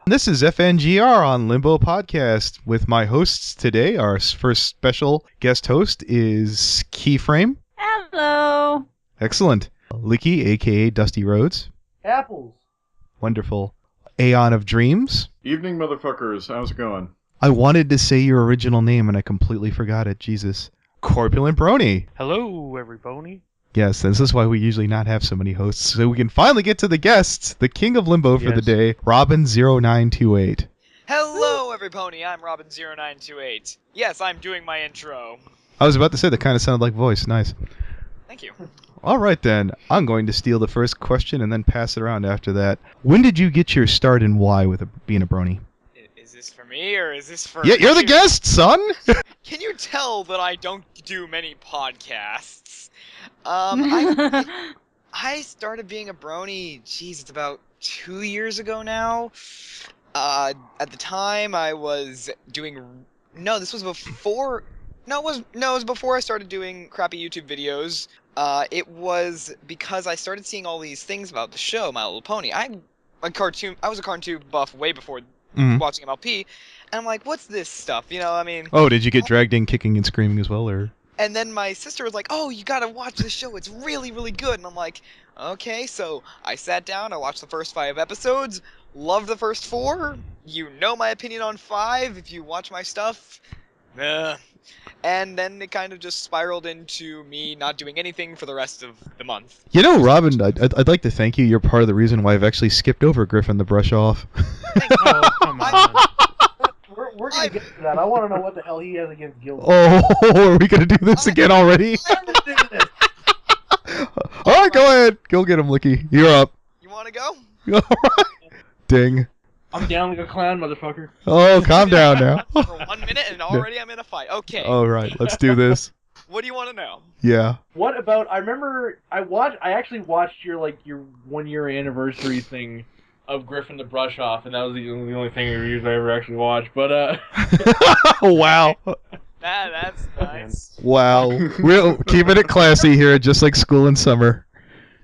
This is FNGR on Limbo Podcast with my hosts today. Our first special guest host is Keyframe. Hello. Excellent. Liki, a.k.a. Dusty Rhodes. Apples. Wonderful. Aeon of Dreams. Evening, motherfuckers. How's it going? I wanted to say your original name and I completely forgot it. Jesus. Corpulent Brony. Hello, everybody. Yes, this is why we usually not have so many hosts, so we can finally get to the guests. The King of Limbo for the day, robin0928. Hello, everybody. I'm robin0928. Yes, I'm doing my intro. I was about to say that kind of sounded like voice. Nice. Thank you. All right, then. I'm going to steal the first question and then pass it around after that. When did you get your start and why with being a brony? Is this for me, or is this for... Yeah, you're the guest, son! Can you tell that I don't do many podcasts? I started being a brony, geez, it's about 2 years ago now. At the time, I was doing... No, this was before... No, it was before I started doing crappy YouTube videos. It was because I started seeing all these things about the show, My Little Pony. I was a cartoon buff way before watching MLP, and I'm like, what's this stuff? You know, I mean... Oh, did you get dragged in kicking and screaming as well, or...? And then my sister was like, oh, you gotta watch this show, it's really, really good. And I'm like, okay, so I sat down, I watched the first 5 episodes, loved the first 4, you know my opinion on 5 if you watch my stuff. And then it kind of just spiraled into me not doing anything for the rest of the month. You know, Robin, I'd like to thank you. You're part of the reason why I've actually skipped over Griffin the Brush Off. Oh, come on. We're gonna get to that. I want to know what the hell he has against Gilda. Oh, are we going to do this again already? Alright, go ahead. Go get him, Liki. You're up. You wanna go? Alright. Ding. I'm down like a clown, motherfucker. Oh, calm down now. For 1 minute and already I'm in a fight. Okay. Alright, let's do this. What do you want to know? Yeah. What about? I remember I actually watched your 1 year anniversary thing of Griffin the Brush Off, and that was the only thing I ever actually watched. But Wow. That's nice. Wow. We're keeping it classy here, just like school in summer.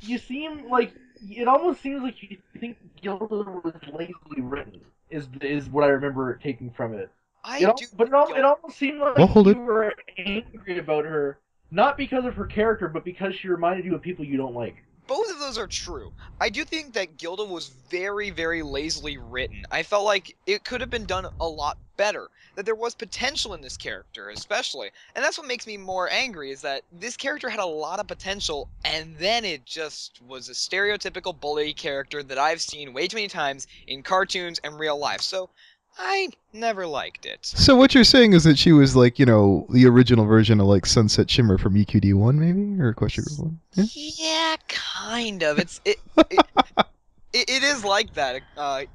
you seem like it almost seems like you think Gilda was lazily written. Is what I remember taking from it. But it almost seemed like you were angry about her, not because of her character, but because she reminded you of people you don't like. Both of those are true. I do think that Gilda was very, very lazily written. I felt like it could have been done a lot better. That there was potential in this character, especially. And that's what makes me more angry, is that this character had a lot of potential, and then it just was a stereotypical bully character that I've seen way too many times in cartoons and real life. So I never liked it. So what you're saying is that she was like, you know, the original version of like Sunset Shimmer from EQD1 maybe? Or Equestria Girls 1? Yeah, kind of. It is like that.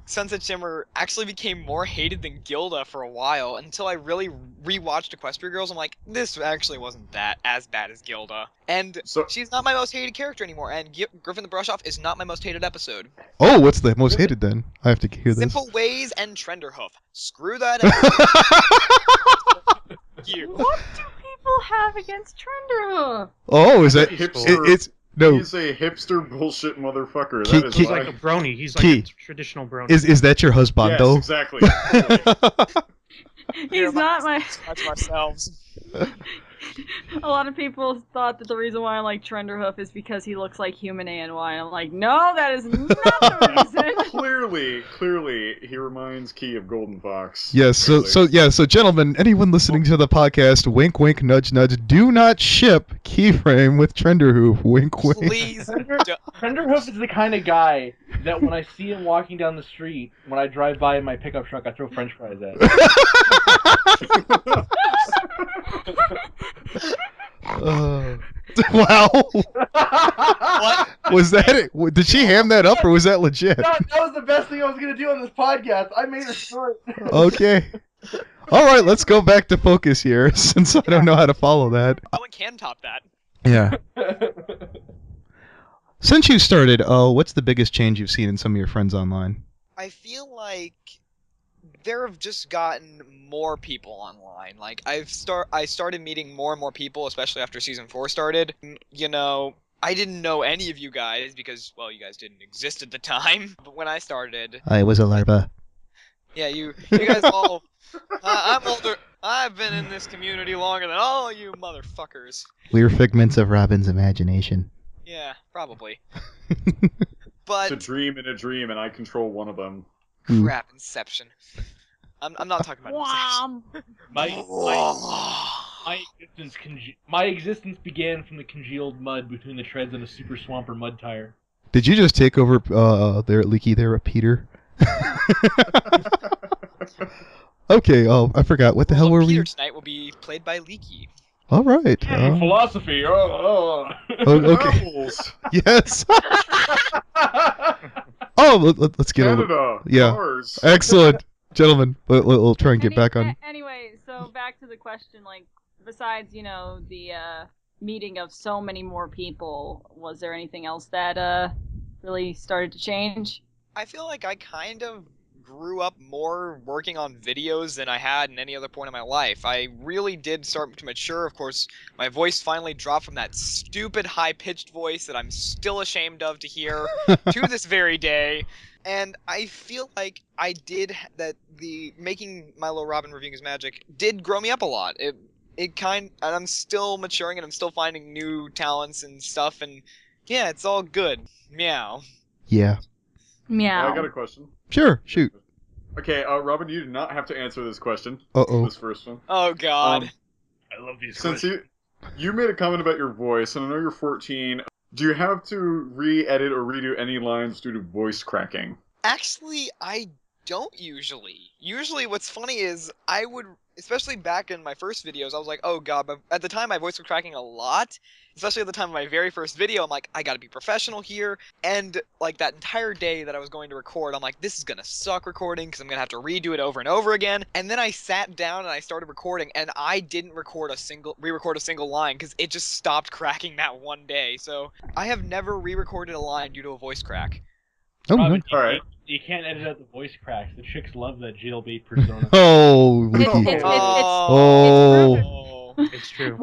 Sunset Shimmer actually became more hated than Gilda for a while, until I really rewatched Equestria Girls. I'm like, this actually wasn't that as bad as Gilda. And she's not my most hated character anymore, and Griffin the Brush Off is not my most hated episode. Oh, what's the most hated then? I have to hear this. Simple Ways and Trenderhoof. Screw that episode. You. What do people have against Trenderhoof? Oh, is that... Hipster? No. He's a hipster bullshit motherfucker. He's like a brony. He's like a traditional brony. Is that your husband, yes, though? Exactly. He's not my... Touch ourselves. A lot of people thought that the reason why I like Trenderhoof is because he looks like human ANY. I'm like, no, that is not the reason. Clearly, he reminds Key of Golden Fox. Yes, so gentlemen, anyone listening to the podcast, wink, wink, nudge, nudge, do not ship Keyframe with Trenderhoof. Wink, wink. Please. Trenderhoof is the kind of guy that when I see him walking down the street, when I drive by in my pickup truck, I throw French fries at him. Wow. What? Was that it? Did she ham that up, or was that legit? That was the best thing I was going to do on this podcast. I made it short. Okay. All right, let's go back to focus here, since I don't know how to follow that. No one can top that. Yeah. Since you started, what's the biggest change you've seen in some of your friends online? I feel like there have just gotten more people online. Like, I started meeting more and more people, especially after Season 4 started. You know, I didn't know any of you guys because, well, you guys didn't exist at the time. But when I started... I was a larva. Yeah, you guys all. I'm older. I've been in this community longer than all you motherfuckers. We're figments of Robin's imagination. Yeah, probably. It's But a dream in a dream, and I control one of them. crap, Inception. I'm not talking about Inception. My existence began from the congealed mud between the treads of a super swamper mud tire. Did you just take over there at Liki there, Peter? Okay, I forgot. What the hell were Peter we? tonight will be played by Liki. All right. Philosophy. Okay. Yes. Let's get Canada. Yeah. Cars. Excellent, gentlemen. We'll try and get back on. Anyway, so back to the question. Like, besides the meeting of so many more people, was there anything else that really started to change? I feel like I kind of grew up more working on videos than I had in any other point in my life. I really did start to mature. Of course, my voice finally dropped from that stupid high-pitched voice that I'm still ashamed of to hear to this very day. And I feel like I did that. The making My Little Robin Reviewing His Magic did grow me up a lot. And I'm still maturing and I'm still finding new talents and stuff. And yeah, it's all good. Meow. Yeah. Meow. I got a question. Sure. Shoot. Okay, Robin, you do not have to answer this question. Uh-oh. This first one. Oh God. I love these Since questions. you made a comment about your voice, and I know you're 14, do you have to re-edit or redo any lines due to voice cracking? Actually, I don't usually. Usually what's funny is I would, especially back in my first videos, I was like, oh god, but at the time my voice was cracking a lot. Especially at the time of my very first video, I'm like, I gotta be professional here. And like that entire day that I was going to record, I'm like, this is gonna suck recording because I'm gonna have to redo it over and over again. And then I sat down and I started recording, and I didn't re-record a single line because it just stopped cracking that one day. So I have never re-recorded a line due to a voice crack. Oh, Robin, no. Alright. You can't edit out the voice cracks. The chicks love that jailbait persona. Oh, It's Liki. Oh. It's true.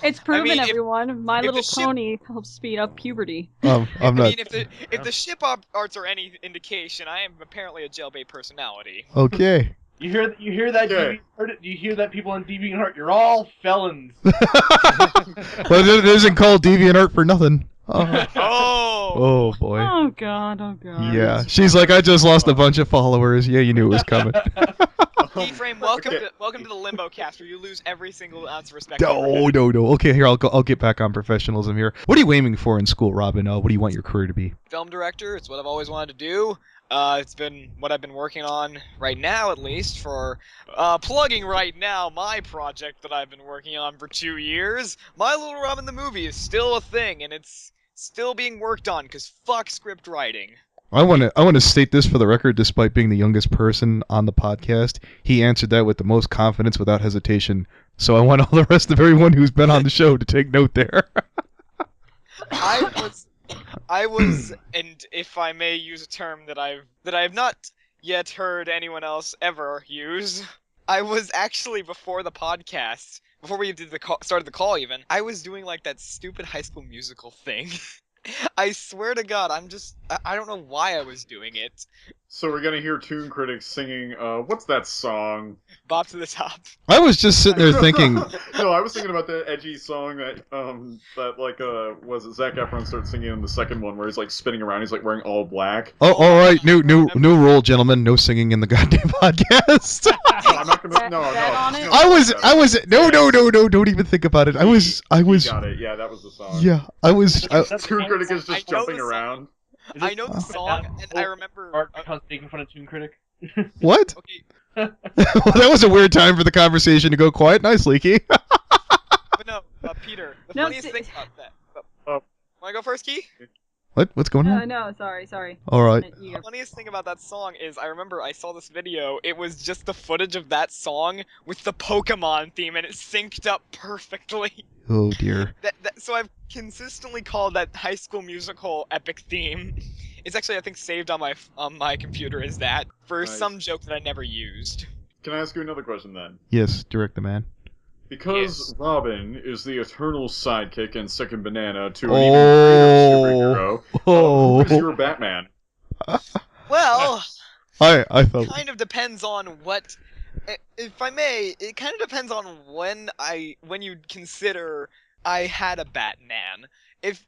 It's proven, I mean, everyone. My if Little the ship- Pony helps speed up puberty. I'm I not. mean, if the ship arts are any indication, I am apparently a jailbait personality. Okay. You hear that? Okay. You hear that? People on DeviantArt, you're all felons. Well, it isn't called DeviantArt for nothing. Oh. Oh. Oh boy. Oh god, oh god. Yeah. She's like, I just lost a bunch of followers. Yeah, you knew it was coming. Keyframe, welcome to the Limbo cast, where you lose every single ounce of respect. No. Okay, here I'll get back on professionalism here. What are you aiming for in school, Robin? What do you want your career to be? Film director. It's what I've always wanted to do. It's been what I've been working on right now, at least, for plugging right now my project that I've been working on for 2 years. My Little Robin the movie is still a thing, and it's still being worked on, because fuck script writing. I want to state this for the record. Despite being the youngest person on the podcast, he answered that with the most confidence, without hesitation. So I want all the rest of everyone who's been on the show to take note there. I was, and if I may use a term that I have not yet heard anyone else ever use, I was actually, before the podcast, before we did started the call even, I was doing like that stupid High School Musical thing. I swear to God, I don't know why I was doing it. So we're gonna hear Toon Critics singing, what's that song? Bop to the Top. I was just sitting there thinking. No, I was thinking about that edgy song that was it Zac Efron starts singing in the second one, where he's like spinning around, he's like wearing all black. Oh, all right, new rule, gentlemen. No singing in the goddamn podcast. No, I'm not gonna. No. I was. No. Don't even think about it. I was. You got it. Yeah, that was the song. Yeah, I was. Toon Critic is just jumping around. I know the song, and I remember. Making fun of Toon Critic. What? Okay, Well, that was a weird time for the conversation to go quiet. Nice, Leaky. but no, Peter. The funniest thing about that. Wanna go first, Key? What's going on? No, sorry. All right. The funniest thing about that song is I remember I saw this video. It was just the footage of that song with the Pokemon theme, and it synced up perfectly. Oh dear. So I've consistently called that High School Musical epic theme. It's actually, I think, saved on my computer as that for some joke that I never used. Can I ask you another question then? Yes, direct the man. Because Robin is the eternal sidekick and second banana to an even greater superhero, who is your Batman? Well, I felt kind of depends on what, if I may, it kind of depends on when you consider I had a Batman.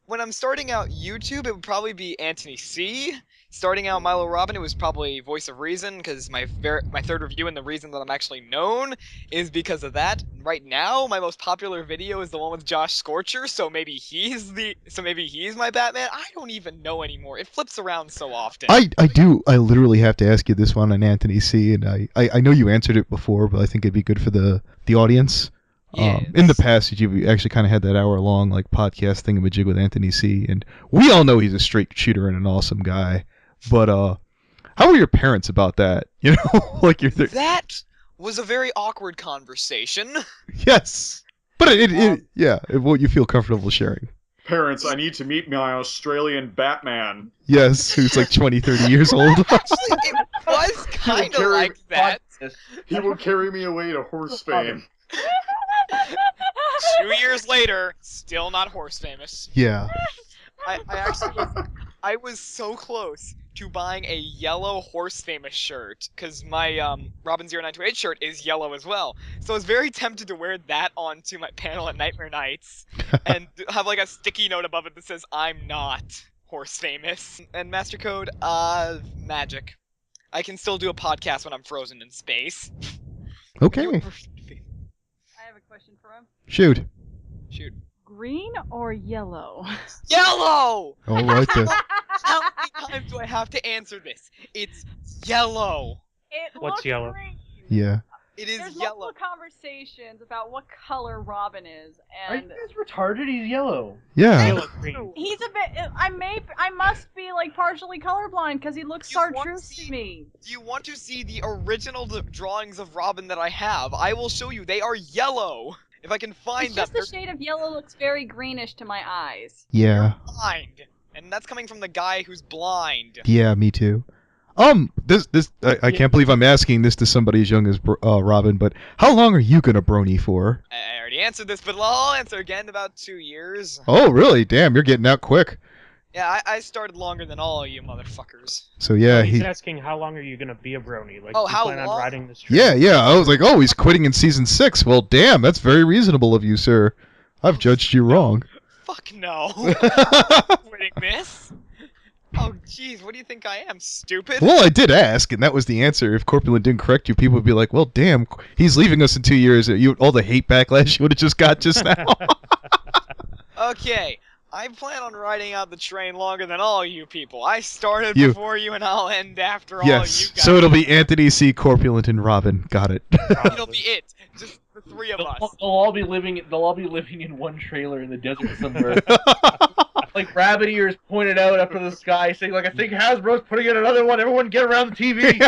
When I'm starting out YouTube, it would probably be Anthony C. Starting out Milo Robin, it was probably Voice of Reason, because my third review and the reason that I'm actually known is because of that. Right now, my most popular video is the one with Josh Scorcher, so maybe he's my Batman. I don't even know anymore. It flips around so often. I literally have to ask you this one on Anthony C, and I know you answered it before, but I think it'd be good for the audience. Yes. In the past, you actually kind of had that hour-long like podcast thingamajig with Anthony C, and we all know he's a straight shooter and an awesome guy. But how were your parents about that? You know, like that was a very awkward conversation. Yes, but what you feel comfortable sharing. Parents, I need to meet my Australian Batman. Yes, who's like 20, 30 years old. Actually, it was kind of like that. He will carry me away to horse fame. 2 years later, still not horse famous. Yeah. I was so close to buying a yellow horse famous shirt, because my robin0928 shirt is yellow as well. So I was very tempted to wear that onto my panel at Nightmare Nights and have like a sticky note above it that says I'm not horse famous. And master code, magic. I can still do a podcast when I'm frozen in space. Okay. I have a question for him. Shoot. Green or yellow? Yellow! All right then. How many times do I have to answer this? It's yellow. What's looks yellow? green. Yeah. It is There's yellow. multiple conversations about what color Robin is, Are you and guys retarded? He's yellow. Yeah. Yellow green. he's a bit. I must be like partially colorblind because he looks You want chartreuse to to me. Do you want to see the original drawings of Robin that I have? I will show you. They are yellow. If I can find It's them, just the shade of yellow looks very greenish to my eyes. Yeah. blind. And that's coming from the guy who's blind. Yeah, me too. I can't believe I'm asking this to somebody as young as Robin, but how long are you gonna brony for? I already answered this, but I'll answer again. About 2 years. Oh, really? Damn, you're getting out quick. Yeah, I started longer than all of you motherfuckers. So yeah, He's asking how long are you gonna be a brony? Like, Oh, do you how plan on long? riding this train? Yeah. I was like, oh, he's quitting in season 6. Well, damn, that's very reasonable of you, sir. I've judged you wrong. Fuck no. Quitting this? Oh, jeez, what do you think I am, stupid? Well, I did ask, and that was the answer. If Corpulent didn't correct you, people would be like, well, damn, he's leaving us in 2 years. All the hate backlash you would have just got just now. Okay, I plan on riding out the train longer than all you people. I started before you, and I'll end after all you guys. So it'll be Anthony C., Corpulent, and Robin. Got it. It'll be it. Just the three of us. They'll all be living in one trailer in the desert somewhere. Like Rabbit Ears pointed out up to the sky, saying, like, I think Hasbro's putting in another one. Everyone get around the TV.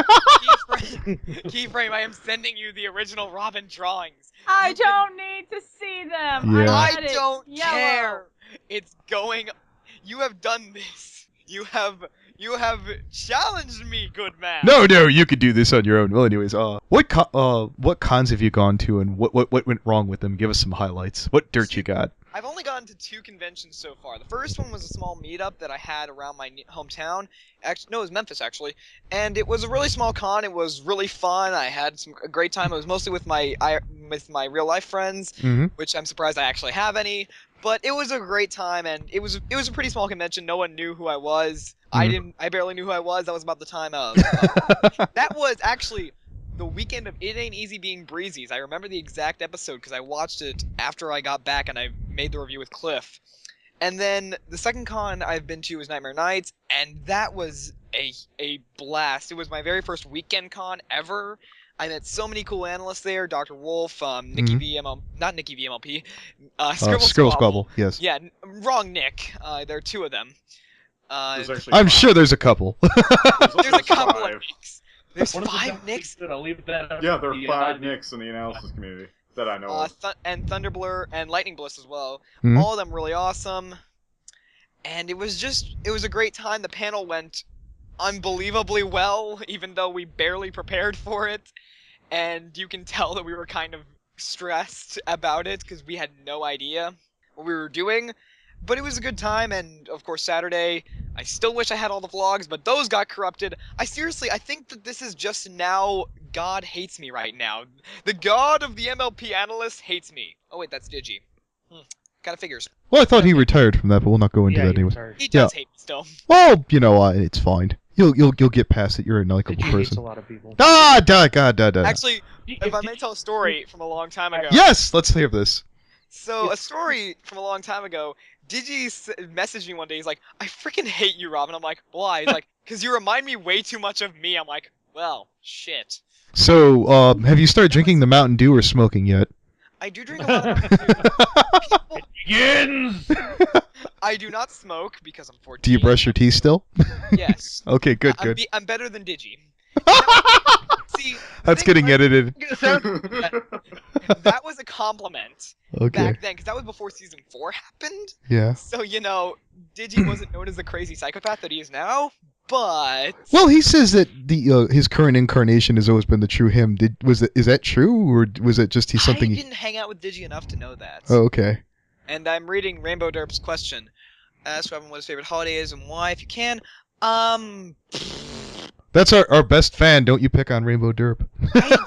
Keyframe, I am sending you the original Robin drawings. I don't need to see them. Yeah. I get it. don't Yellow. care. It's going. You have done this. You have challenged me, good man. No, you could do this on your own. Well, anyways, what cons have you gone to, and what went wrong with them? Give us some highlights. What dirt you got? I've only gone to 2 conventions so far. The first one was a small meetup that I had around my hometown. Actually, no, it was Memphis, actually. And it was a really small con. It was really fun. I had a great time. It was mostly with my real-life friends, which I'm surprised I actually have any. But it was a great time, and it was a pretty small convention. No one knew who I was. I barely knew who I was. That was about the time of... that was actually... the weekend of It Ain't Easy Being Breezy's. I remember the exact episode because I watched it after I got back and I made the review with Cliff. And then the second con I've been to was Nightmare Nights, and that was a blast. It was my very first weekend con ever. I met so many cool analysts there. Dr. Wolf, Nikki VML, not Nikki VMLP, Scribble Squabble, yes. Yeah, wrong Nick. There are 2 of them. I'm sure there's a couple. There's a couple of Nicks. There's 5 Nicks? I'll leave that Yeah, there are 5 Nicks in the analysis community that I know of. And Thunderblur and Lightning Bliss as well. Mm-hmm. All of them really awesome. And it was a great time. The panel went unbelievably well, even though we barely prepared for it. And you can tell that we were kind of stressed about it because we had no idea what we were doing. But it was a good time, and of course Saturday I still wish I had all the vlogs, but those got corrupted. I think that this is just now God hates me right now. The God of the MLP analyst hates me. Oh wait, that's Digi. Kind of figures. Well, I thought he retired from that, but we'll not go into that anyway. He does hate me still. Well, you know, it's fine. You'll get past it. You're a likable person. Hates a lot of people. God. Actually, if I may tell a story from a long time ago. Yes, let's hear this. So, a story from a long time ago, Digi messaged me one day, he's like, I freaking hate you, Robin. I'm like, why? He's like, because you remind me way too much of me. I'm like, well, shit. So, have you started drinking the Mountain Dew or smoking yet? I do drink a lot of Mountain Begins! I do not smoke because I'm 14. Do you brush your teeth still? Yes. Okay, good. I'm better than Digi. See, that's getting edited. That was a compliment Okay. back then, because that was before Season 4 happened. Yeah. So, you know, Digi wasn't known as the crazy psychopath that he is now, but... Well, he says that his current incarnation has always been the true him. Is that true, or was it just something... I didn't hang out with Digi enough to know that. Oh, okay. And I'm reading Rainbow Derp's question. Ask Robin what his favorite holiday is and why, if you can. That's our best fan. Don't you pick on Rainbow Derp? I don't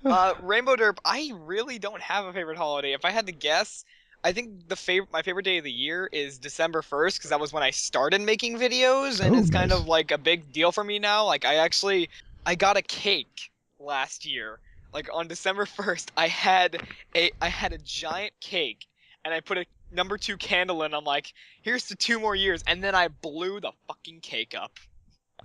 know. Rainbow Derp, I really don't have a favorite holiday. If I had to guess, I think my favorite day of the year is December 1st, because that was when I started making videos, and it's kind of like a big deal for me now. Like, I got a cake last year. Like, on December 1st, I had a giant cake, and I put a number 2 candle in. I'm like, here's to 2 more years, and then I blew the fucking cake up.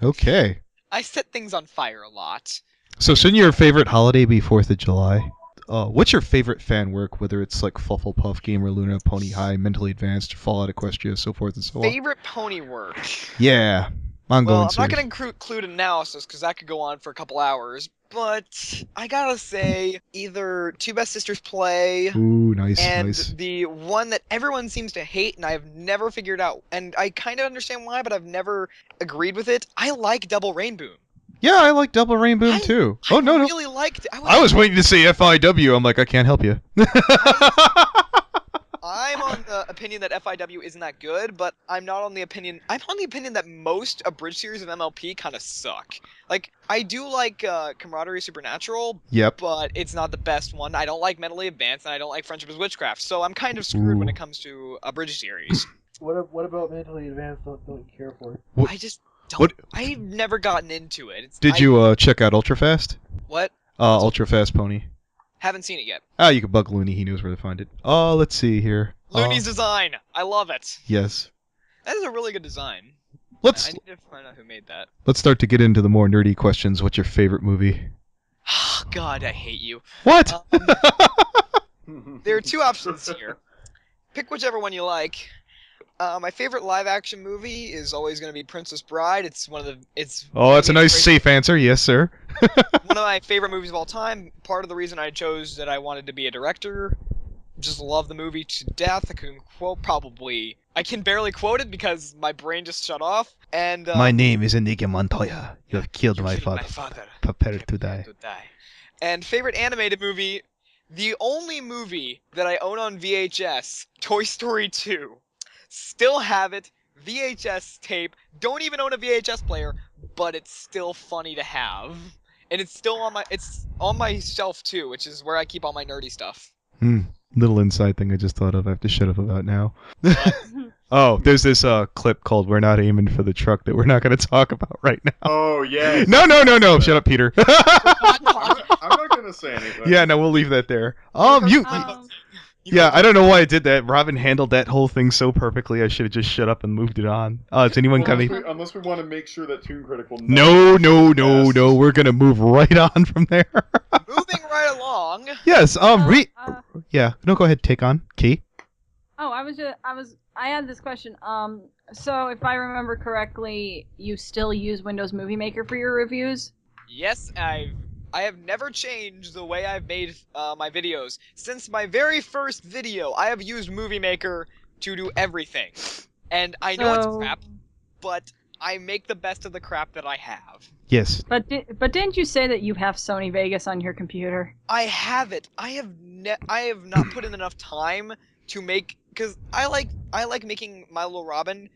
Okay. I set things on fire a lot. So, shouldn't your favorite holiday be 4th of July? What's your favorite fan work, whether it's like Flufflepuff, Gamer Luna, Pony High, Mentally Advanced, Fallout Equestria, so forth and so on? Favorite pony work? Yeah. I'm not going to include analysis, because that could go on for a couple hours. But I gotta say, either Two Best Sisters Play, ooh, nice, and the one that everyone seems to hate, and I've never figured out, and I kind of understand why, but I've never agreed with it. I like Double Rainbow. Yeah, I like Double Rainbow too. I really liked it. I was waiting to say FIW. I'm like, I can't help you. I'm on the opinion that FIW isn't that good, but I'm on the opinion that most abridged series of MLP kind of suck. Like, I do like Camaraderie Supernatural, yep, but it's not the best one. I don't like Mentally Advanced, and I don't like Friendship is Witchcraft, so I'm kind of screwed when it comes to abridged series. What about Mentally Advanced don't you care for? I just don't. I've never gotten into it. Did you check out Ultrafast? What? Ultrafast Pony. Haven't seen it yet. You can bug Looney. He knows where to find it. Let's see here. Looney's design. I love it. Yes. That is a really good design. I need to find out who made that. Let's start to get into the more nerdy questions. What's your favorite movie? Oh, God, I hate you. What? There are 2 options here. Pick whichever one you like. My favorite live-action movie is always going to be Princess Bride. It's one of the... that's a nice, safe answer. Yes, sir. One of my favorite movies of all time. Part of the reason I chose that I wanted to be a director. Just love the movie to death. I can quote probably... I can barely quote it because my brain just shut off. And my name is Inigo Montoya. You have killed my father. Prepare to die. And favorite animated movie... The only movie that I own on VHS, Toy Story 2. Still have it, VHS tape, don't even own a VHS player, but it's still funny to have. And it's still on my shelf too, which is where I keep all my nerdy stuff. Little inside thing I just thought of. I have to shut up about now. There's this clip called "We're Not Aiming for the Truck" that we're not going to talk about right now. Oh yeah. No! Shut up, Peter. I'm not going to say anything. Yeah, no, we'll leave that there. Yeah, I don't know why I did that. Robin handled that whole thing so perfectly. I should have just shut up and moved it on. Does anyone unless we want to make sure that Toon Critical... No. We're gonna move right on from there. Moving right along. Yes. Yeah. No, go ahead. Take on Key. Oh, I had this question. So if I remember correctly, you still use Windows Movie Maker for your reviews? Yes, I have never changed the way I've made my videos. Since my very first video, I have used Movie Maker to do everything. And I know it's crap, but I make the best of the crap that I have. Yes. But didn't you say that you have Sony Vegas on your computer? I have it. I have not put in enough time to make because I like making My Little Robin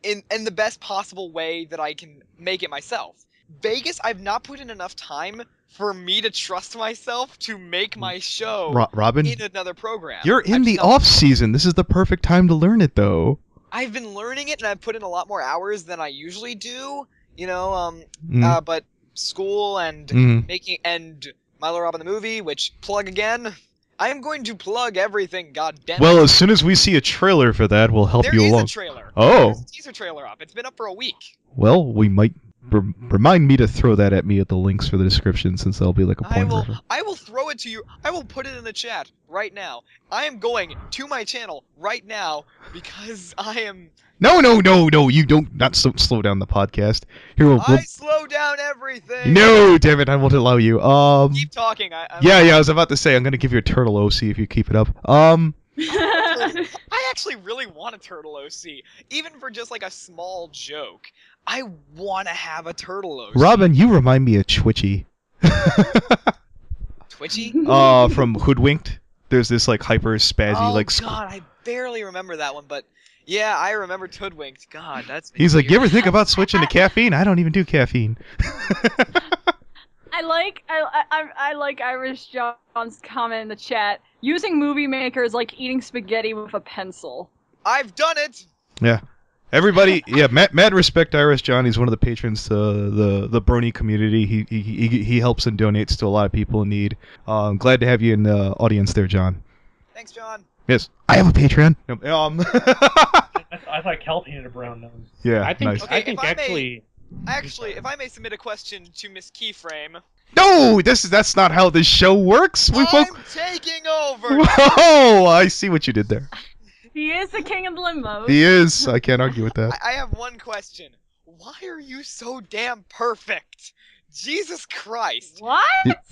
in the best possible way that I can make it myself. Vegas, I've not put in enough time for me to trust myself to make my show Robin, in another program. you're in the off season. This is the perfect time to learn it, though. I've been learning it, and I've put in a lot more hours than I usually do. You know, but school and making and My Little Robin the movie, which plug again. I am going to plug everything. God damn it. Well, as soon as we see a trailer for that, we'll help you along. There is a trailer. Oh. There's a teaser trailer up. It's been up for a week. Well, we might remind me to throw that at me at the links for the description, since that'll be like a pointer. I will throw it to you. I will put it in the chat right now. I am going to my channel right now because I am. No! You don't slow down the podcast. Here, I slow down everything. No, damn it! I won't allow you. Keep talking. Yeah. I was about to say I'm gonna give you a turtle OC if you keep it up. I actually really want a turtle OC, even for just like a small joke. I want to have a turtle OC. Robin, you remind me of Twitchy. Twitchy? From Hoodwinked. There's this like hyper spazzy like. Oh God, I barely remember that one, but yeah, I remember Hoodwinked. God, that's. He's weird. like, you ever think about switching to caffeine? I don't even do caffeine. I like Irish John's comment in the chat. Using movie maker is like eating spaghetti with a pencil. I've done it. Yeah. Everybody, yeah, mad respect, Irish John. He's one of the patrons to the Brony community. He helps and donates to a lot of people in need. I'm glad to have you in the audience there, John. Thanks, John. Yes, I have a Patreon. I thought Kel painted a brown nose. Yeah, I think nice. I think actually, if I may submit a question to Miss Keyframe. No, that's not how this show works. I'm taking over. Whoa, I see what you did there. He is the king of limbo. He is. I can't argue with that. I have one question. Why are you so damn perfect? Jesus Christ. What?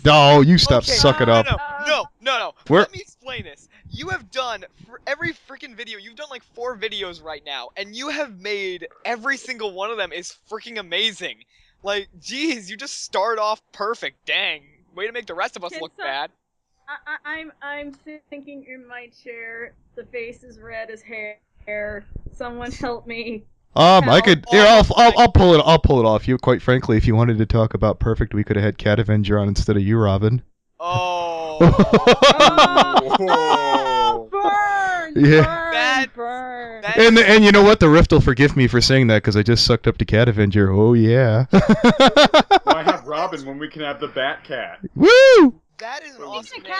No, you stop. Okay, Suck it up. No. Let me explain this. You have done, for every freaking video, you've done like 4 videos right now, and you have made every single one of them is freaking amazing. Like, geez, you just start off perfect. Dang. Way to make the rest of us look bad. I'm thinking in my chair. The face is red as hair. Someone help me. I could. Here, I'll pull it. I'll pull it off you. Quite frankly, if you wanted to talk about perfect, we could have had Cat Avenger on instead of you, Robin. Oh. Burn! Yeah. Burn! And you know what? The Rift will forgive me for saying that because I just sucked up to Cat Avenger. Oh yeah. Why have Robin when we can have the Bat Cat? Woo! That is an awesome name.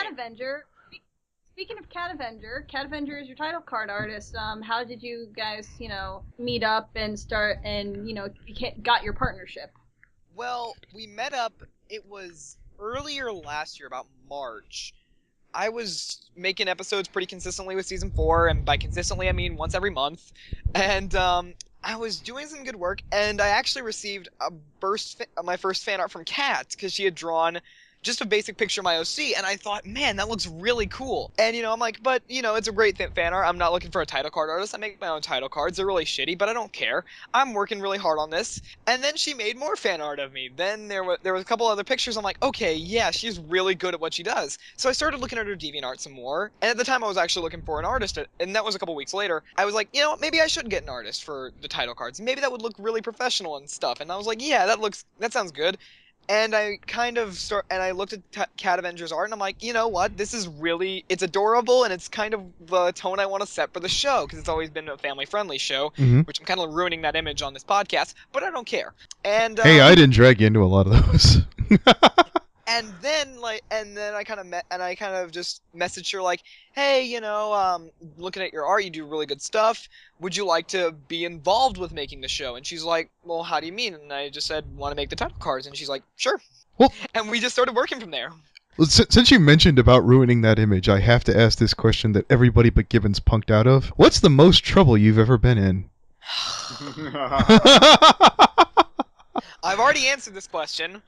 Speaking of Cat Avenger is your title card artist. How did you guys, meet up and start and, got your partnership? Well, we met up, it was earlier last year, about March. I was making episodes pretty consistently with Season 4, and by consistently I mean once every month. And I was doing some good work, and I actually received my first fan art from Kat, because she had drawn just a basic picture of my OC, and I thought, man, that looks really cool. And, I'm like, but, it's a great fan art. I'm not looking for a title card artist. I make my own title cards. They're really shitty, but I don't care. I'm working really hard on this. And then she made more fan art of me. Then there was a couple other pictures. I'm like, okay, yeah, she's really good at what she does. So I started looking at her DeviantArt some more. And at the time, I was actually looking for an artist, and that was a couple weeks later. I was like, maybe I should get an artist for the title cards. Maybe that would look really professional and stuff. And I was like, yeah, that sounds good. And I kind of I looked at Cat Avenger's art, and I'm like, you know what? It's adorable, and it's kind of the tone I want to set for the show, because it's always been a family-friendly show, which I'm kind of ruining that image on this podcast, but I don't care. And hey, I didn't drag you into a lot of those. And then I kind of just messaged her like, hey, looking at your art, you do really good stuff. Would you like to be involved with making the show? And she's like, well, how do you mean? And I just said, want to make the title cards? And she's like, sure. Well, and we just started working from there. Well, since you mentioned about ruining that image, I have to ask this question that everybody but Gibbons punked out of. What's the most trouble you've ever been in? I've already answered this question.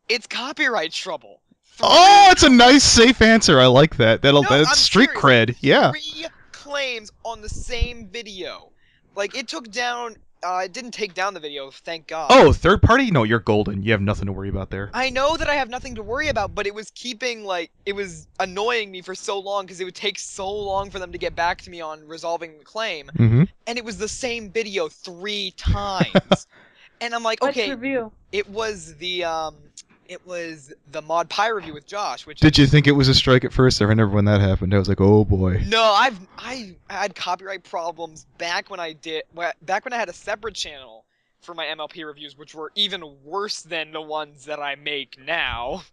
It's copyright trouble. Oh, it's a nice, safe answer. I like that. That's street cred. Yeah. 3 claims on the same video. Like, it took down it didn't take down the video, thank God. Oh, third party? No, you're golden. You have nothing to worry about there. I know that I have nothing to worry about, but it was it was annoying me for so long because it would take so long for them to get back to me on resolving the claim. Mm-hmm. And it was the same video 3 times. And I'm like, okay. Which review? It was the Mod Pie review with Josh, which Did you think it was a strike at first? I remember when that happened. I was like, oh boy. No, I had copyright problems back when I had a separate channel for my MLP reviews, which were even worse than the ones that I make now.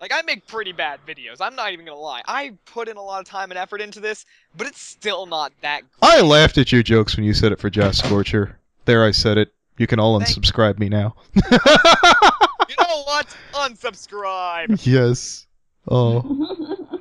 Like, I make pretty bad videos. I'm not even gonna lie. I put in a lot of time and effort into this, but it's still not that great. I laughed at your jokes when you said it for Josh Scorcher. There, I said it. You can all unsubscribe me now. You know what? Unsubscribe! Yes. Oh.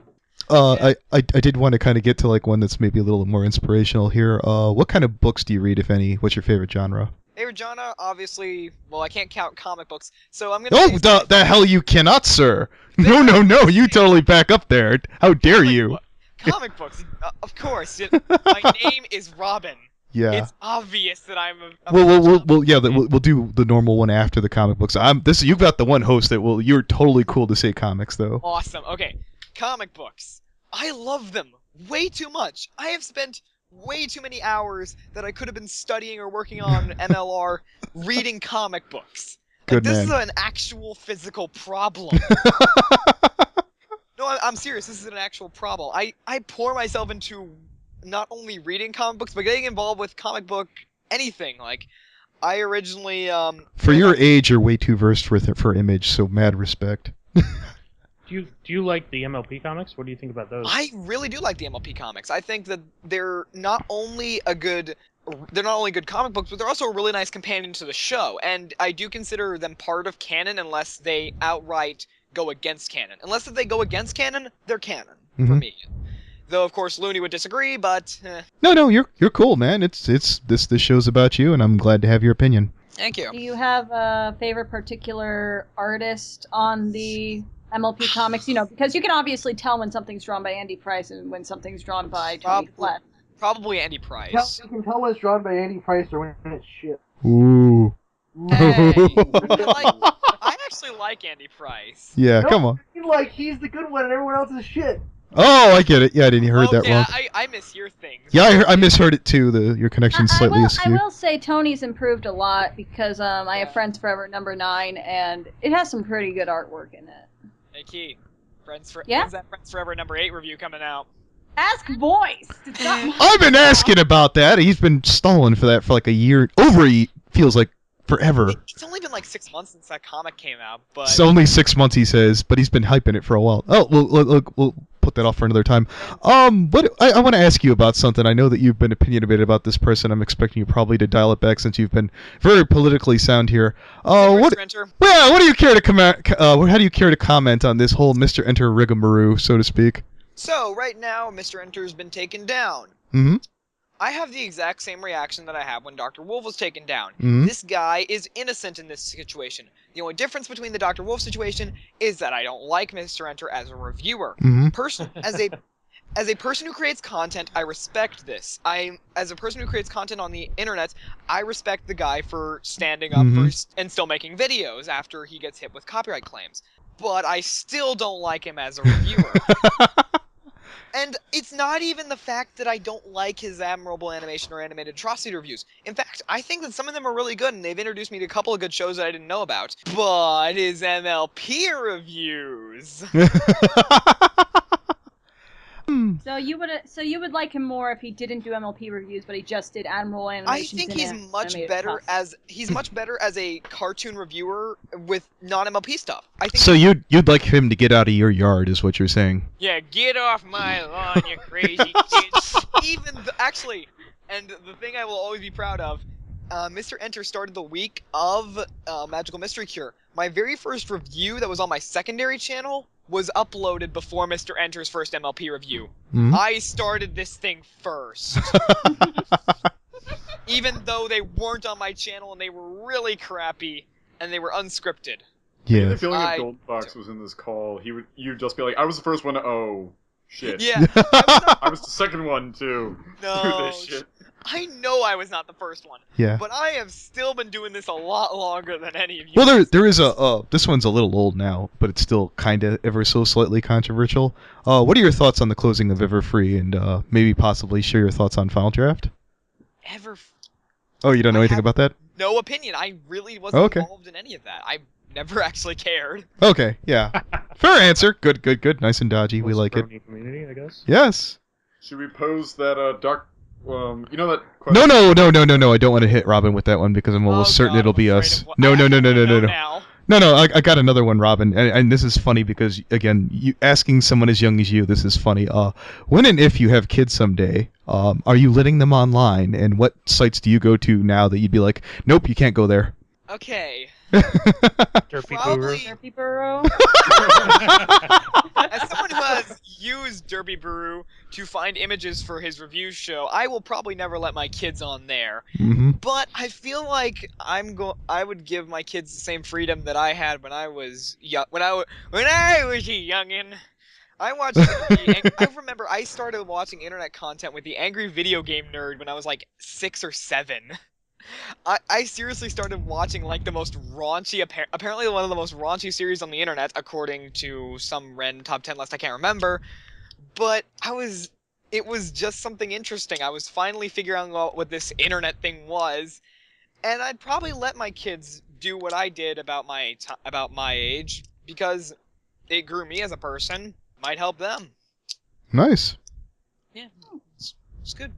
I did want to kind of get to like one that's maybe a little more inspirational here. What kind of books do you read, if any? What's your favorite genre? Favorite genre, obviously, well, I can't count comic books, so I'm gonna Oh, the hell you cannot, sir! No, you totally back up there. How dare you? Comic books, of course. My name is Robin. Yeah. It's obvious that I'm a we'll do the normal one after the comic books. You've got the one host that you're totally cool to say comics though. Awesome. Okay. Comic books. I love them way too much. I have spent way too many hours that I could have been studying or working on MLR reading comic books. Good This man. is an actual physical problem. No, I'm serious. This is an actual problem. I pour myself into not only reading comic books, but getting involved with comic book anything. Like, I originally For your age, you're way too versed for Image, so mad respect. Do you like the MLP comics? What do you think about those? I really do like the MLP comics. I think that they're not only good comic books, but they're also a really nice companion to the show. And I do consider them part of canon unless they outright go against canon. Unless if they go against canon, they're canon for me. Though of course Looney would disagree, but No, you're cool, man. This show's about you, and I'm glad to have your opinion. Thank you. Do you have a favorite particular artist on the MLP comics? You know, because you can obviously tell when something's drawn by Andy Price and when something's drawn by Tony Flatt. Probably Andy Price. You can tell when it's drawn by Andy Price or when it's shit. Ooh. Hey, I actually like Andy Price. Yeah, come on. Like, he's the good one and everyone else is shit. Oh, I get it. Yeah, I didn't hear that wrong. I mishear things. Yeah, I misheard it too. Your connection's slightly askew. I will say Tony's improved a lot because I have Friends Forever #9, and it has some pretty good artwork in it. Hey, Key. When's that Friends Forever #8 review coming out? Ask Voice. I've been asking about that. He's been stalling for that for like a year. Feels like forever. It's only been like 6 months since that comic came out, but... It's only 6 months, he says, but he's been hyping it for a while. Oh, we'll put that off for another time. I want to ask you about something. I know that you've been opinionated about this person. I'm expecting you probably to dial it back since you've been very politically sound here. What do you care to comment? How do you care to comment on this whole Mr. Enter rigmarole, so to speak? So right now, Mr. Enter's been taken down. Mm-hmm. I have the exact same reaction that I had when Dr. Wolf was taken down. Mm-hmm. This guy is innocent in this situation. The only difference between the Dr. Wolf situation is that I don't like Mr. Enter as a reviewer. Mm-hmm. As a person who creates content, I respect this. As a person who creates content on the internet, I respect the guy for standing up and still making videos after he gets hit with copyright claims. But I still don't like him as a reviewer. And it's not even the fact that I don't like his admirable animation or animated atrocity reviews. In fact, I think that some of them are really good, and they've introduced me to a couple of good shows that I didn't know about. But his MLP reviews... So you would like him more if he didn't do MLP reviews, but he just did admirable animations. I think he's much better as a cartoon reviewer with non-MLP stuff. I think so you'd like him to get out of your yard, is what you're saying? Yeah, get off my lawn, you crazy kid. Actually, and the thing I will always be proud of, Mr. Enter started the week of Magical Mystery Cure. My very first review that was on my secondary channel was uploaded before Mr. Enter's first MLP review. I started this thing first. Even though they weren't on my channel and they were really crappy and they were unscripted. Yeah. The feeling if Goldbox was in this call, you'd just be like, I was the first one to shit. Yeah. I was the second one to do this shit. I know I was not the first one. Yeah. But I have still been doing this a lot longer than any of you. Well, there is this one's a little old now, but it's still kind of ever so slightly controversial. What are your thoughts on the closing of Everfree, and maybe possibly share your thoughts on Final Draft? Oh, you don't know anything about that? No opinion. I really wasn't involved in any of that. I never actually cared. Okay, yeah. Fair answer. Good. Nice and dodgy. We like it. Community, I guess. Yes. Should we pose that dark? You know that question? No. I don't want to hit Robin with that one because I'm almost certain it'll be us. No. No, I got another one, Robin, and this is funny because, again, you asking someone as young as you, this is funny. When and if you have kids someday, are you letting them online, and what sites do you go to now that you'd be like, nope, you can't go there? Okay. Derpy Burrow. As someone who has used Derpy Burrow to find images for his review show, I will probably never let my kids on there. Mm-hmm. But I feel like I would give my kids the same freedom that I had when I was young. When I was a youngin'. I remember I started watching internet content with the Angry Video Game Nerd when I was like 6 or 7. I seriously started watching like the most raunchy, apparently one of the most raunchy series on the internet, according to some random top 10 list I can't remember. But it was just something interesting. I was finally figuring out what this internet thing was, and I'd probably let my kids do what I did about my age because it grew me as a person. Might help them. Nice. Yeah, it's good.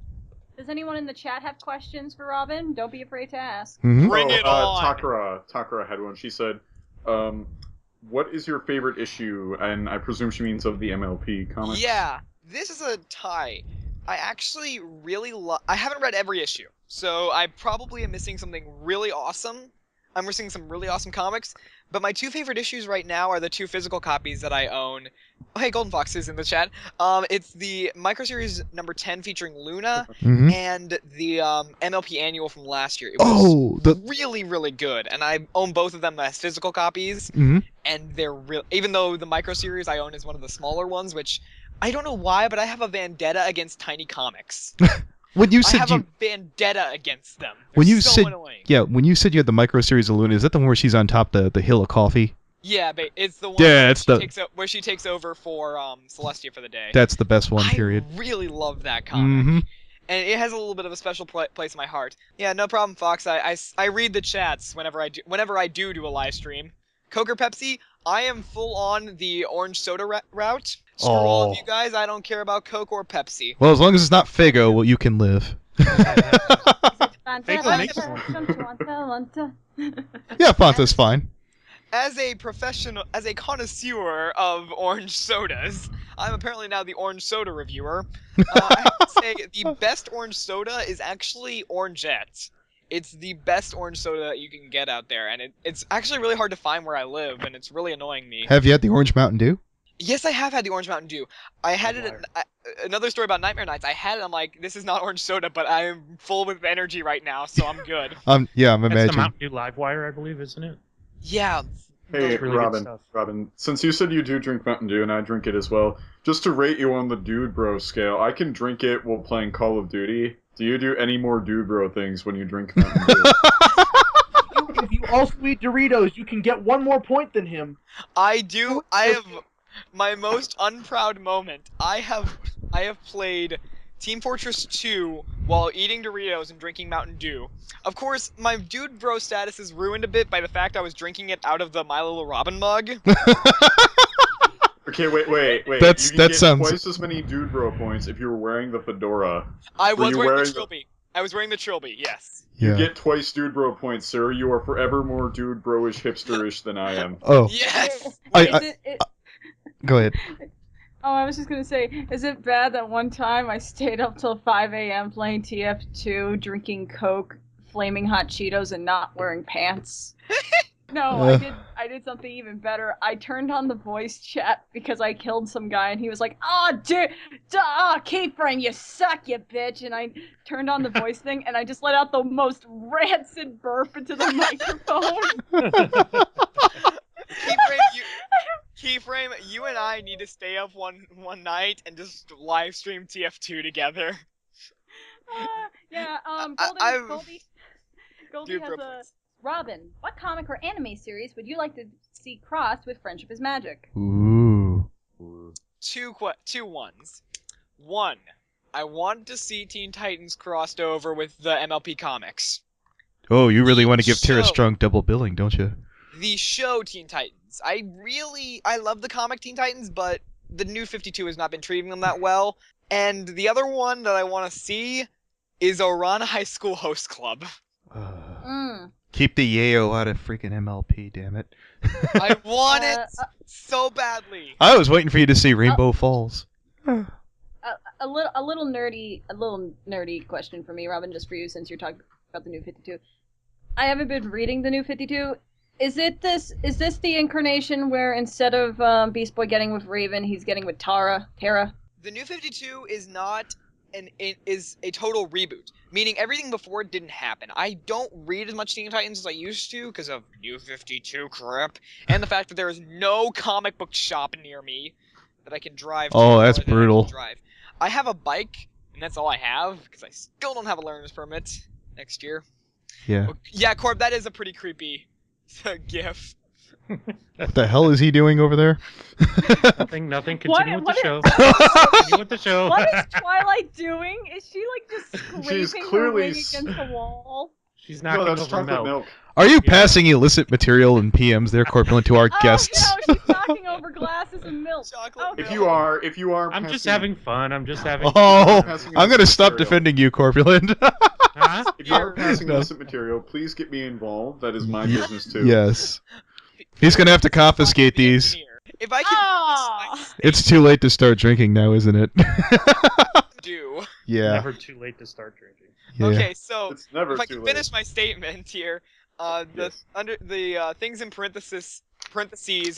Does anyone in the chat have questions for Robin? Don't be afraid to ask. Mm-hmm. Bring it on! Takara had one. She said, what is your favorite issue? And I presume she means of the MLP comics. Yeah, this is a tie. I actually really I haven't read every issue, so I probably am missing something really awesome. I'm missing some really awesome comics, but my 2 favorite issues right now are the 2 physical copies that I own. Oh, hey, Golden Fox is in the chat. It's the microseries number 10 featuring Luna, Mm-hmm. and the MLP annual from last year. It was really, really good, and I own both of them as physical copies, Mm-hmm. and they're even though the microseries I own is one of the smaller ones, which I don't know why, but I have a vendetta against Tiny Comics. When you said I have a vendetta against them. They're when you so said annoying. Yeah, when you said you had the micro series of Luna, is that the one where she's on top the hill of coffee? Yeah, but it's the one where she takes over for Celestia for the day. That's the best one, period. I really love that comic. Mm-hmm. And it has a little bit of a special place in my heart. Yeah, no problem, Fox. I read the chats whenever I do a live stream. Coke or Pepsi? I am full on the orange soda route. Screw all of you guys. I don't care about Coke or Pepsi. Well, as long as it's not Faygo, well, you can live. Yeah, Fanta's fine. As a connoisseur of orange sodas, I'm apparently now the orange soda reviewer. I have to say the best orange soda is actually Orangette. It's the best orange soda that you can get out there, and it's actually really hard to find where I live, and it's really annoying me. Have you had the Orange Mountain Dew? Yes, I have had the Orange Mountain Dew. I had it. Another story about Nightmare Nights. I had it. I'm like, this is not orange soda, but I am full with energy right now, so I'm good. Yeah, I'm imagining. That's the Mountain Dew Livewire, I believe, isn't it? Yeah. Hey, really Robin, since you said you do drink Mountain Dew and I drink it as well, just to rate you on the dude bro scale, I can drink it while playing Call of Duty. Do you do any more dude bro things when you drink Mountain Dew? If you also eat Doritos, you can get 1 more point than him. I do. I have my most unproud moment. I have played Team Fortress 2 while eating Doritos and drinking Mountain Dew. Of course, my dude bro status is ruined a bit by the fact I was drinking it out of the My Little Robin mug. Okay, wait. That get sounds twice as many dude bro points if you were wearing the fedora. I was wearing the trilby. I was wearing the trilby, yes. Yeah. You get twice dude bro points, sir. You are forever more dude bro-ish hipsterish than I am. Oh. Yes! Go ahead. Oh, I was just gonna say, is it bad that one time I stayed up till 5 a.m. playing TF2, drinking Coke, flaming hot Cheetos, and not wearing pants? No, I did something even better. I turned on the voice chat because I killed some guy, and he was like, "Oh, dude, Keyframe, you suck, you bitch!" And I turned on the voice thing, and I just let out the most rancid burp into the microphone. Keyframe, you and I need to stay up one night and just live stream TF2 together. Yeah, Goldie has a... Robin, what comic or anime series would you like to see crossed with Friendship is Magic? Ooh. Two ones. One, I want to see Teen Titans crossed over with the MLP comics. Oh, you really want to give Tara Strong double billing, don't you? The show Teen Titans. I love the comic Teen Titans, but the new 52 has not been treating them that well. And the other one that I want to see is Orana High School Host Club. Keep the yayo out of freaking MLP, damn it. I want it so badly. I was waiting for you to see Rainbow Falls. A little nerdy question for me, Robin, just for you, since you're talking about the new 52. I haven't been reading the new 52. Is this the incarnation where instead of Beast Boy getting with Raven, he's getting with Tara? The new 52 is not is a total reboot, meaning everything before it didn't happen. I don't read as much Teen Titans as I used to because of New 52 crap, and the fact that there is no comic book shop near me that I can drive to. Oh, that's brutal. I have a bike, and that's all I have, because I still don't have a learner's permit next year. Yeah. Yeah, Corb, that is a pretty creepy gif. What the hell is he doing over there? Nothing. Continue with the show. Continue with the show. What is Twilight doing? Is she like just scraping her wing against the wall? She's knocking over milk. Are you passing illicit material and PMs there, Corpulent, to our guests? No, she's knocking over glasses and milk. If you are, I'm just having fun. I'm gonna stop defending you, Corpulent. Huh? If you are passing illicit material, please get me involved. That is my business too. Yes. He's gonna have to confiscate these. If I can, it's too late to start drinking now, isn't it? Yeah. Never too late to start drinking. Yeah. Okay, so it's never if I too can late. finish my statement here, under the things in parentheses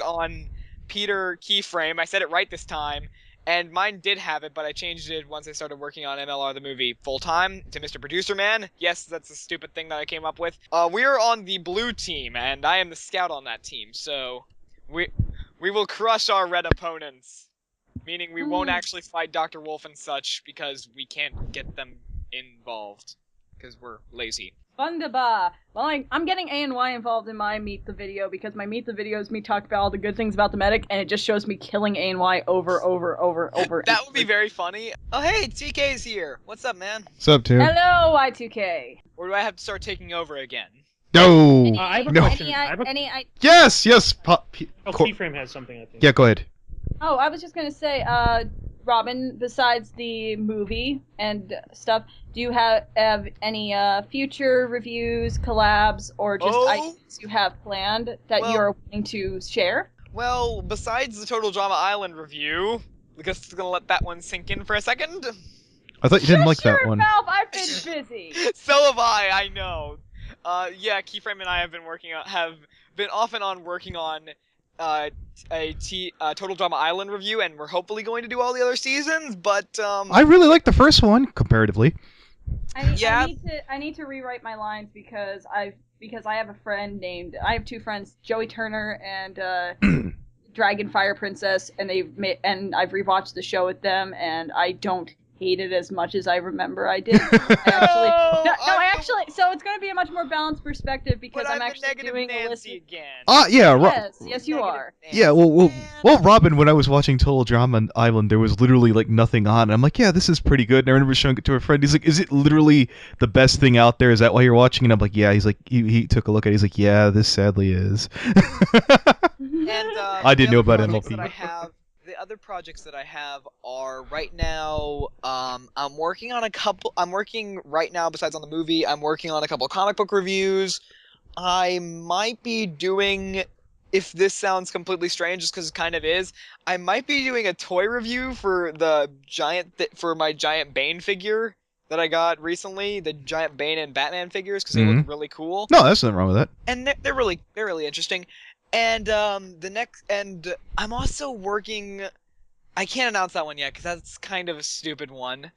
on Peter Keyframe, I said it right this time, and mine did have it, but I changed it once I started working on MLR the movie full time to Mr. Producer Man. Yes, that's a stupid thing that I came up with. We're on the blue team, and I am the scout on that team, so we will crush our red opponents, meaning we won't actually fight Dr. Wolf and such because we can't get them involved because we're lazy. Fandumb. Well, I'm getting A&Y involved in my Meet the Video because my Meet the Video is me talking about all the good things about the medic, and it just shows me killing A&Y over. That would be very funny. Oh, hey, TK's here. What's up, man? What's up, Tim? Hello, Y2K. Or do I have to start taking over again? No. I have a No. question. Yes. Keyframe has something, I think. Yeah, go ahead. Oh, I was just gonna say, Robin, besides the movie and stuff, do you have any future reviews, collabs, or just items you have planned that you're willing to share? Well, besides the Total Drama Island review, I guess I'm gonna let that one sink in for a second. I thought you didn't like that one. Valve, I've been busy. So have I know. Yeah, Keyframe and I have been off and on working on a Total Drama Island review, and we're hopefully going to do all the other seasons, but I really like the first one comparatively. I need to rewrite my lines because I have a friend I have two friends, Joey Turner and Dragon Fire Princess, and I've rewatched the show with them, and I don't hate it as much as I remember I did. So it's going to be a much more balanced perspective because I'm actually doing a list. Again. Yes, you are. Yeah, well, Robin, when I was watching Total Drama Island, there was literally like nothing on. And I'm like, yeah, this is pretty good. And I remember showing it to a friend. He's like, is it literally the best thing out there? Is that why you're watching? And I'm like, yeah. He's like, he took a look at it. He's like, yeah, this sadly is. And I didn't know about MLP. The other projects that I have are right now, I'm working right now, besides on the movie, I'm working on a couple of comic book reviews. I might be doing, if this sounds completely strange, just because it kind of is, I might be doing a toy review for for my giant Bane figure that I got recently, the giant Bane and Batman figures, because they look really cool. No, there's nothing wrong with that. And they're really interesting. And I'm also working. I can't announce that one yet because that's kind of a stupid one.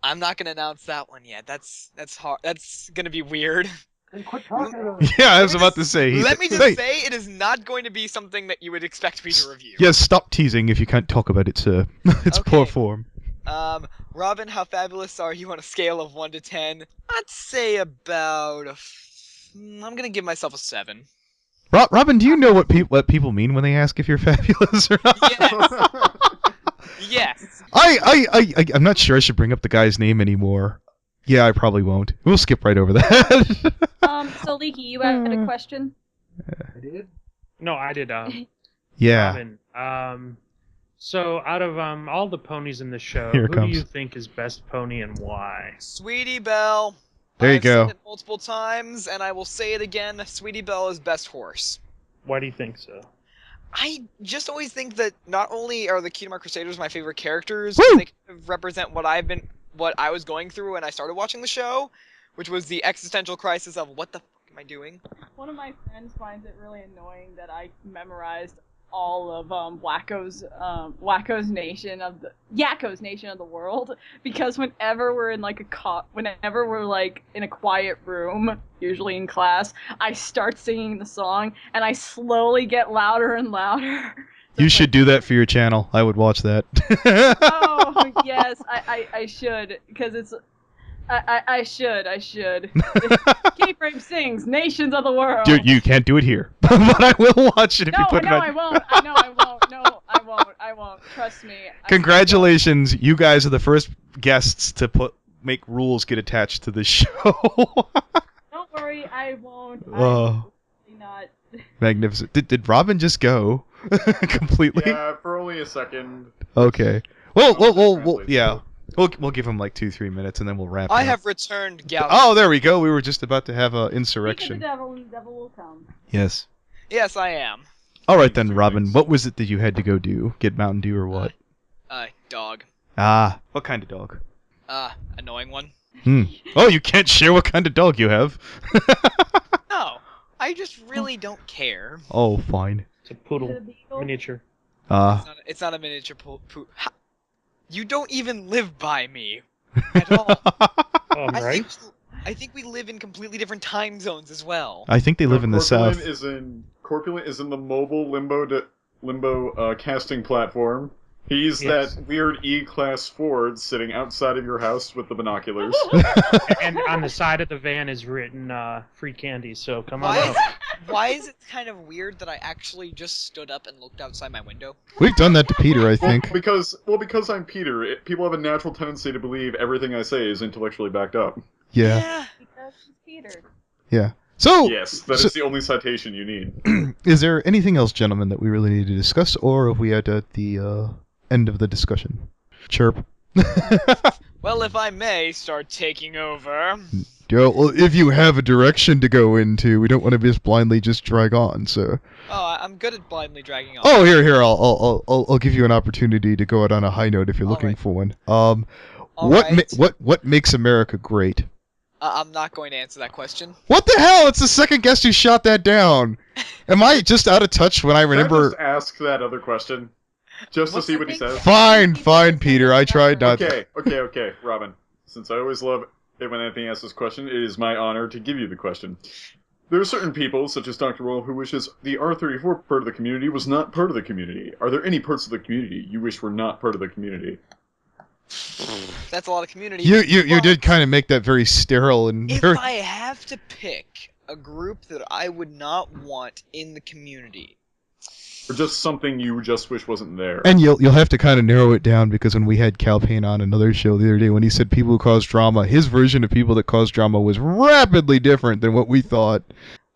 I'm not gonna announce that one yet. That's hard. That's gonna be weird. Yeah, I was about to say. Let me just say, it is not going to be something that you would expect me to review. Yes, stop teasing if you can't talk about it, sir. It's poor form. Robin, how fabulous are you on a scale of 1 to 10? I'd say about I'm gonna give myself a 7. Robin, do you know what people mean when they ask if you're fabulous or not? Yes. Yes. I'm not sure I should bring up the guy's name anymore. Yeah, I probably won't. We'll skip right over that. So Liki, you had a question? I did? No, I did. Yeah. Robin, so out of all the ponies in the show, Here it who comes. do you think is best pony and why? Sweetie Belle. There you I've go. said it multiple times, and I will say it again. Sweetie Belle is best horse. Why do you think so? I just always think that not only are the Kingdom Crusaders my favorite characters, Woo! but they kind of represent what I was going through when I started watching the show, which was the existential crisis of what the fuck am I doing? One of my friends finds it really annoying that I memorized all of Yakko's Nation of the world, because whenever we're in like whenever we're like in a quiet room, usually in class, I start singing the song and I slowly get louder and louder. So You should do that for your channel. I would watch that. Oh yes, I should, because it's I should. Keyframe sings "Nations of the World." Dude, you can't do it here, but I will watch it if you put it on. I won't. I won't. No, I won't. Trust me. Congratulations, you guys are the first guests to make rules get attached to this show. Don't worry, I won't. Oh. I'm not. Magnificent. Did Robin just go completely? Yeah, for only a second. Okay. Well, yeah. We'll give him like 2-3 minutes and then we'll wrap. I it up. have returned, Gal. Oh, there we go. We were just about to have an Speak of the insurrection. devil will come. Yes. Yes, I am. All right then, Robin. What was it that you had to go do? Get Mountain Dew or what? Dog. Ah, what kind of dog? Annoying one. Oh, you can't share what kind of dog you have. No, I just really don't care. Oh, fine. It's a poodle, miniature. It's not a miniature You don't even live by me at all. Right? I think we live in completely different time zones as well. I think they live in the south. Corpulent is in the mobile limbo casting platform. He's that weird E-class Ford sitting outside of your house with the binoculars. And on the side of the van is written free candy, so come on up. Why is it kind of weird that I actually just stood up and looked outside my window? We've done that to Peter, I think. Because I'm Peter, people have a natural tendency to believe everything I say is intellectually backed up. Yeah. Because he's Peter. Yeah. So yes, that is the only citation you need. Is there anything else, gentlemen, that we really need to discuss, or are we at the end of the discussion? Chirp. Well, if I may start taking over. Yeah, well, if you have a direction to go into, we don't want to just blindly just drag on. So. Oh, I'm good at blindly dragging on. Oh, here, I'll give you an opportunity to go out on a high note if you're looking for one. What makes America great? I'm not going to answer that question. What the hell? It's the second guest who shot that down. Am I just out of touch when I remember? Can I just ask that other question, just to see what he says. Fine, Peter. I tried not. Okay, Robin. Since I always love it when Anthony asks this question, it is my honor to give you the question. There are certain people, such as Dr. Roll, who wishes the R34 part of the community was not part of the community. Are there any parts of the community you wish were not part of the community? That's a lot of community. You did kind of make that very sterile and. If I have to pick a group that I would not want in the community. Or just something you just wish wasn't there. And you'll have to kind of narrow it down, because when we had Cal Payne on another show the other day, when he said people who cause drama, his version of people that cause drama was rapidly different than what we thought.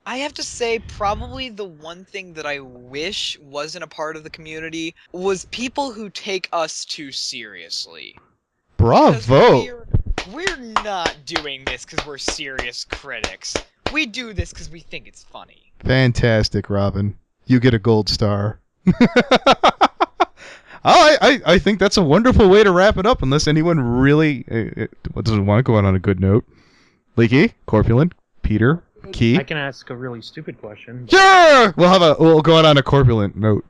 I have to say, probably the one thing that I wish wasn't a part of the community was people who take us too seriously. Bravo! We're not doing this because we're serious critics. We do this because we think it's funny. Fantastic, Robin. You get a gold star. I think that's a wonderful way to wrap it up, unless anyone really doesn't want to go out on a good note. Liki, Corpulent, Peter, Key. I can ask a really stupid question. Sure! We'll go out on a Corpulent note.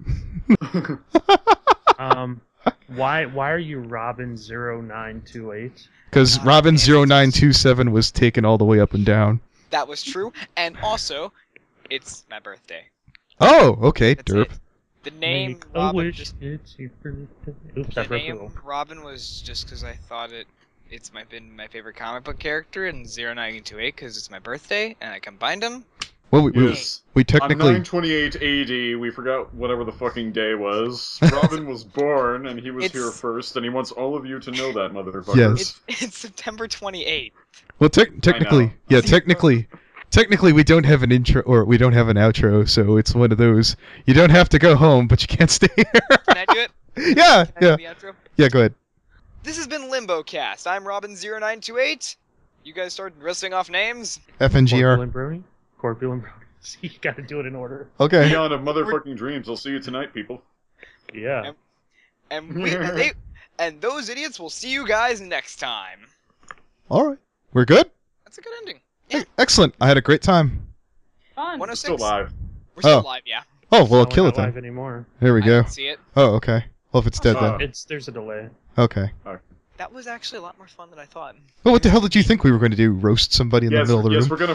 Why are you robin0928? Because robin0927 was taken all the way up and down. That was true, and also, it's my birthday. Oh, okay, That's derp. The name Make a Robin wish, just it's your birthday. Oops, the I broke the name rule. Robin was just because I thought it's been my favorite comic book character, and 0928 because it's my birthday, and I combined them. Well, Yes. we On technically 928 AD, we forgot whatever the fucking day was. Robin was born, and he was here first, and he wants all of you to know that, motherfuckers. It's September 28th. well technically technically we don't have an intro or we don't have an outro, so it's one of those you don't have to go home, but you can't stay here. Can I do it? Yeah, Can I do the outro? yeah. Go ahead. This has been Limbo Cast. I'm Robin0928. You guys start listing off names. FNGR. Corpulent Brony? Corpulent Brony. You gotta do it in order. Okay. Aeon of motherfucking Dreams. I'll see you tonight, people. Yeah. And those idiots will see you guys next time. All right. We're good. That's a good ending. Hey, excellent. I had a great time. Fun. 106. Still live. We're still Oh. live, yeah. Oh well, No, kill we're it not live then. anymore. There we I go. didn't see it. Oh, okay. Well, if it's dead then. There's a delay. Okay. That was actually a lot more fun than I thought. Well, what the hell did you think we were going to do? Roast somebody in the middle of the room? We're gonna